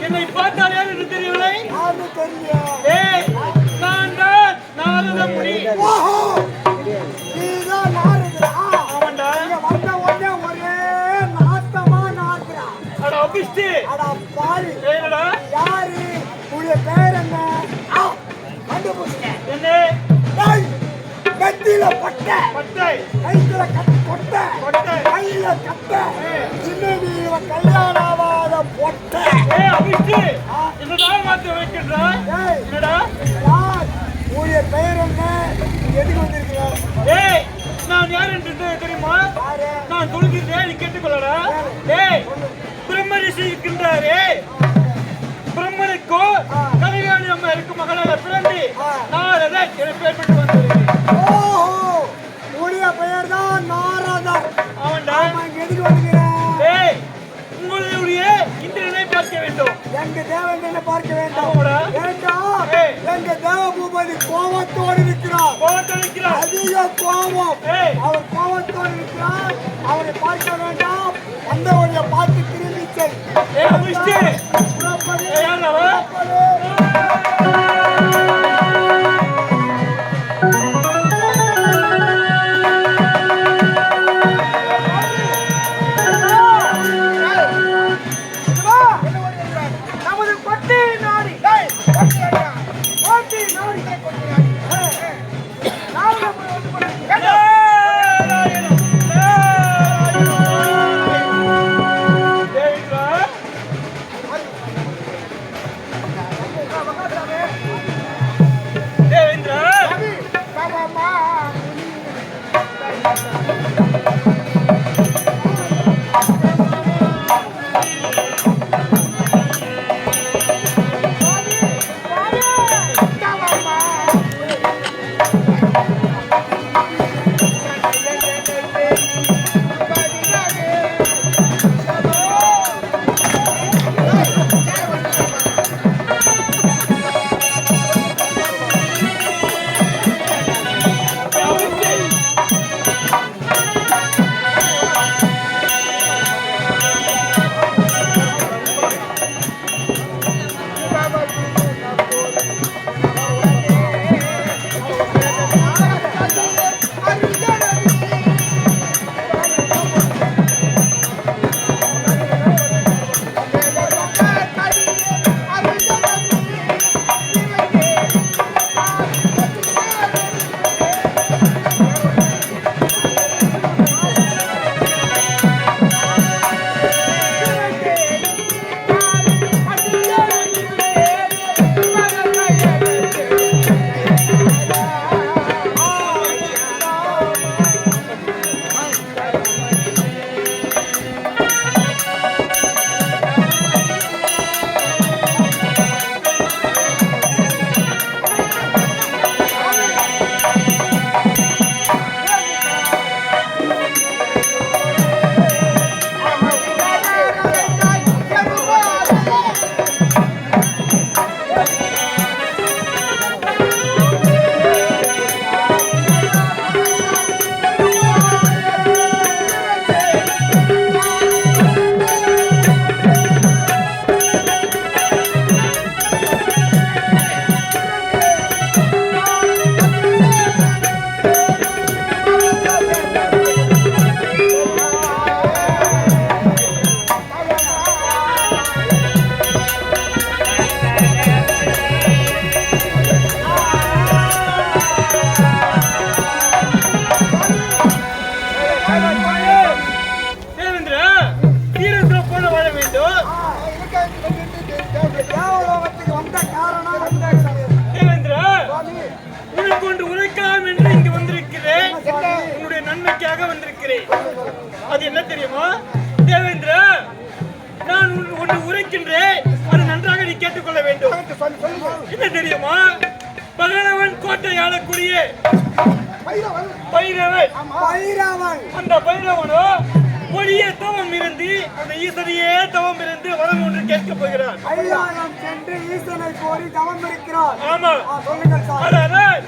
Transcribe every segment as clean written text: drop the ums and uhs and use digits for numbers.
என்னை பார்த்தால் யார் என்று தெரியவில்லை. நான் தான் நாரதமுனி. கல்யாணாவாத பொட்டை என்னதான் மாற்றி வைக்கின்றாய்? உடைய பெயர் என்ன? எதுக்கு வந்திருக்கிறார்? நான் யார் என்று தெரியுமா? நான் சொல்கிறேன், நீ கேட்டுக்கொள்ளடா. பிரம்ம ரிஷி இருக்கின்றாரே, பிரம்மனுக்கோ கல்யாணி அம்மா இருக்கும் மகளாக பிறந்து நாரதர் என பெயர் பெற்று வந்திருக்கிறேன். உடைய பெயர் தான் நாரதர். அவன்டா எதுக்கு வந்திருக்கிறேன்? உங்களுடைய இந்திரனை பார்க்க வேண்டும். எங்க தேவனை பார்க்க வேண்டும். எங்க தேவ பூபதி கோபத்தோடு இருக்கிறார். அதிக கோபம். அவர் கோபத்தோடு இருக்கிறார். அவரை பார்க்க வேண்டாம். அந்த வழியை பார்த்து திரும்பி செல். அது என்ன தெரியுமா தேவேந்திர, நான் ஒன்று உரைக்கின்றேன், அது நன்றாக நீ கேட்டுக்கொள்ள வேண்டும். என்ன தெரியுமா, பகலவன் கோட்டை ஆளக்கூடிய பைரவன், அந்த பைரவனோ பொழிய தவம் இருந்து அந்த ஈசனையே தவம் இருந்து வரம் ஒன்று கேட்கப் போகிறார். கைலாயம் சென்று ஈசனை கோரி தவம் இருக்கிறார். ஆமா, சொல்லுங்கள் சார். அதனால்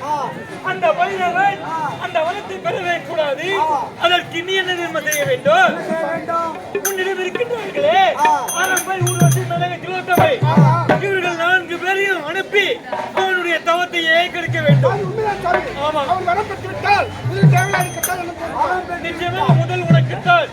அந்த பைரவன் அந்த வரத்தை பெறவே கூடாது. அதற்கு நீ என்ன தர்மம் செய்ய வேண்டும்? உன்னிடம் இருக்கின்றார்களே ஆரம்பை ஊர்வசி மெளக திலோத்தமை இவர்கள் 4 பேரையும் அனுப்பி அவனுடைய தவத்தையே கெடுக்க வேண்டும். ஆமா, நிச்சயமா முதல் உனக்குத்தான்.